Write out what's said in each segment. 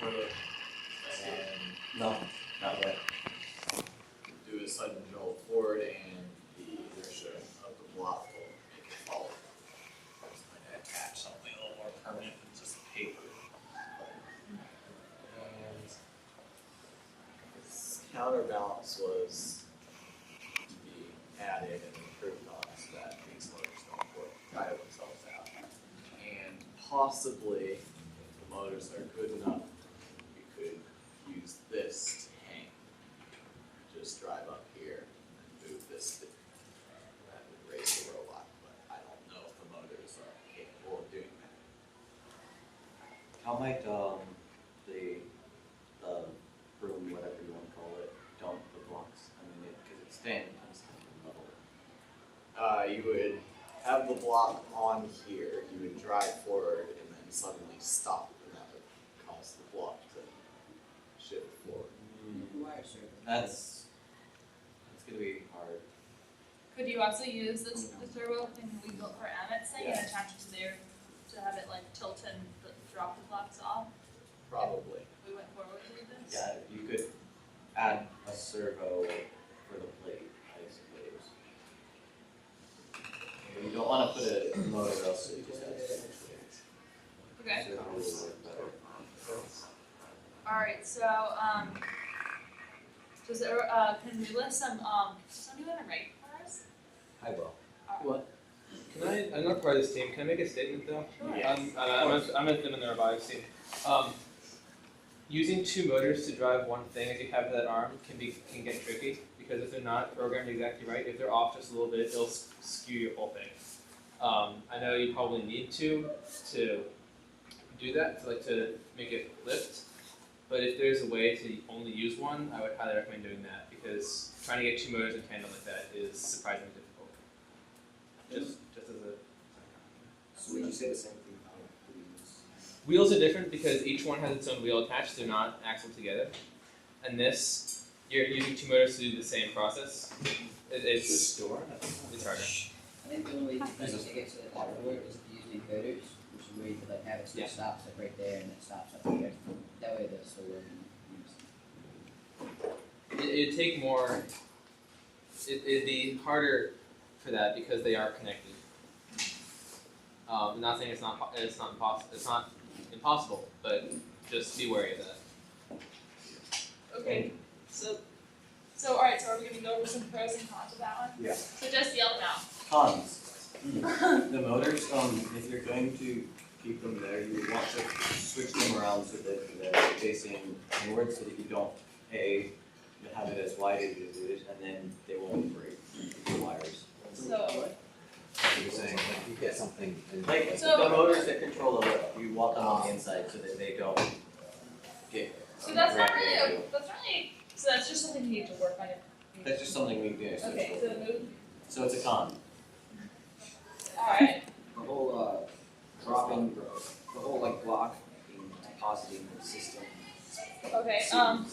motor. And No, not yet. do a sudden jolt forward, and the inertia of the block will make it fall. I was going to attach something a little more permanent than just paper. And this counterbalance was to be added and improved on so that these motors don't tire themselves out. And possibly, if the motors are good enough, we could use this to hang. Just drive up here and move this. That would raise the robot, but I don't know if the motors are capable of doing that. How might the room, whatever you want to call it, dump the blocks? I mean, because it's staying constant level. You would have the block on here, you would drive forward and then suddenly stop, and that would cause the block to shift forward. That's gonna be hard. Could you also use this the turbo thing we built for Emmett's thing and Yeah. attach it to there to have it like tilt and drop the blocks off? Probably. We went forward with this. Yeah, you could add a servo for the plate, I suppose. But you don't want to put a motor, else you just have Okay. servo will work better. Alright, so does there, can we list some does somebody want to write for us? I will. What? I'm not part of this team. Can I make a statement though? Sure. Yes. I'm at them in the robotics team. Using two motors to drive one thing as you have that arm can get tricky because if they're not programmed exactly right, if they're off just a little bit, it'll skew your whole thing. I know you probably need to do that to make it lift, but if there's a way to only use one, I would highly recommend doing that because trying to get two motors in tandem like that is surprisingly difficult. Just as a So would you say the same thing about wheels? wheels are different because each one has its own wheel attached. They're not axled together. And this, you're using two motors to do the same process. It's harder. I think the only way to get to the hardware is to use encoders, which is where you could like have it Yeah. stops like right there and it stops up here. That way the still working. It'd take more. It'd be harder for that because they are connected. I'm not saying it's not impossible. It's not impossible, but just be wary of that. Okay. So alright, so are we gonna go over some pros and cons of that one? Yeah. So just yell them out. Cons. The motors, if you're going to keep them there, you would want to switch them around so that they're facing inward so that you don't have it as wide as it is, and then they won't break the wires. So You're saying like you get something and Like So- the motors that control the lift, you want them on the inside so that they don't get. so that's not rammed really into. so that's just something you need to work on. That's just something we do. Okay, so move. So it's a con. Alright. the whole dropping, the whole like block being depositing the system. Okay, so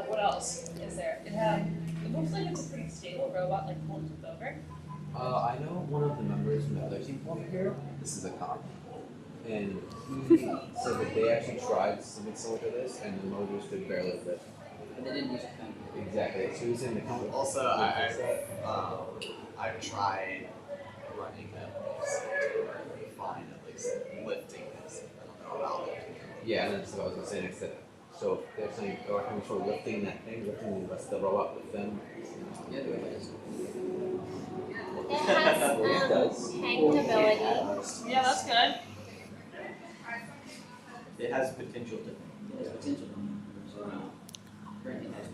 what else is there? It looks like it's a pretty stable robot, like pulling it over. I know one of the members from the other team over here. This is a cop, and he said that they actually tried something similar to this, and the motors could barely lift. But they didn't use it kind of. Exactly. So he's in the company. Also, I've tried running them to fine, at least lifting this. I don't know about lifting. Yeah, and that's what I was gonna say next. That so if they're saying they're having trouble lifting that thing, lifting the robot with them. Yeah, there it is. It has hangability. Yeah, that's good. It has potential to. There's potential. So currently it has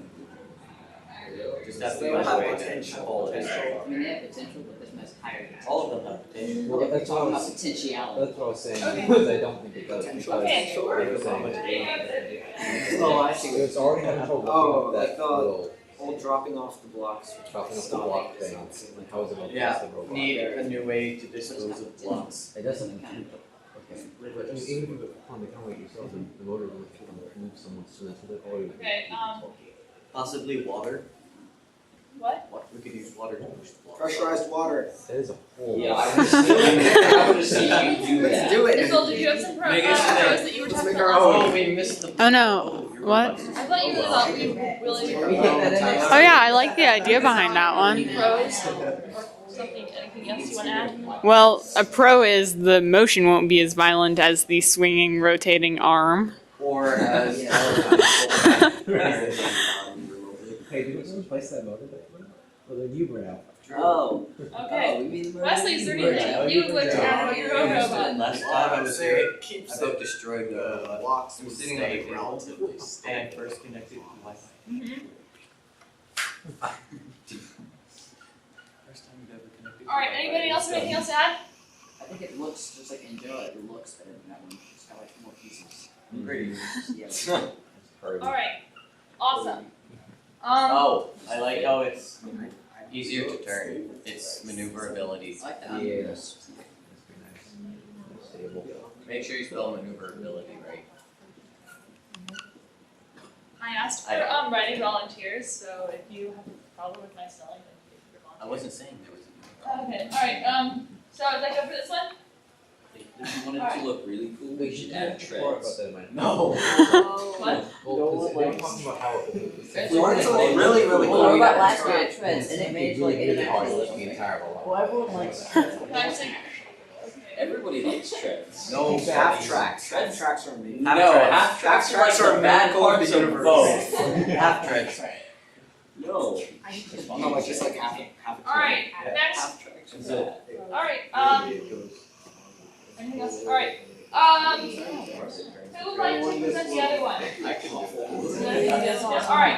no Just have to They find have a way to potential. hold it. potential. I mean, they have potential, but this one has higher potential. All of them have potential. Well, We're that's what I talking about was. potentiality. That's what I was saying. Okay. Because I don't think it does. Because Okay, they were saying Oh, I see. it's already having trouble Oh, lifting like that the little whole dropping off the blocks. dropping off the stopping block is thing. not something Like how is it going to Yeah, fix the robot? need a new way to dispose of blocks. It does something Kind of. Okay. But I mean, even if you on the camera yourself, the motor will move someone so that's what they're already. Okay, Possibly water. what? We could use water to push the block. Pressurized water. That is a whole. Yeah, I would assume you do Let's that. do it. Nicole, do you have some Biggest thing Just the. Oh no, what? I thought you really thought we really Oh yeah, I like the idea behind that one. pros or something, anything else you wanna add? Well, a pro is the motion won't be as violent as the swinging, rotating arm. Or as. Hey, did we replace that motor that went? Well, the new went out. Oh. Okay. Oh, you mean the Wesley, is there anything Yeah, you would add about your own robot? Last time I was here, I about destroyed the blocks I'm will sitting at stay a table relatively and stable. first connected to Wi-Fi. Mhm. First time you've ever connected. Alright, anybody else have anything else to add? I think it looks just like in general, it looks better than that one. It's got like more pieces. Pretty. Yeah. Alright, awesome. Oh, I like how it's easier to turn. It's maneuverability. I like that. Yeah. That's pretty nice. Stable. Make sure you spell maneuverability right. I asked for writing volunteers, so if you have a problem with my spelling, then you can I volunteer. wasn't saying there was a. Okay, alright, so is that good for this one? If you want it to look really cool, we should add More about treads. that in my. No. What? Well, 'cause they were talking about how. If you want it to look really, really cool, Well, you what about gotta last try year it. at Treads, and it made really, like really hard to international. lift the entire ball. Well, everyone likes Treads. Can I say? Everybody likes treads. No. Half tracks. Half tracks are amazing. No, half tracks are the bad parts of both. Half tracks. No. No, like just like half. Alright, next, Half tracks. That's it. alright, anything else? Alright, who would like to present the other one? I can do that. Alright,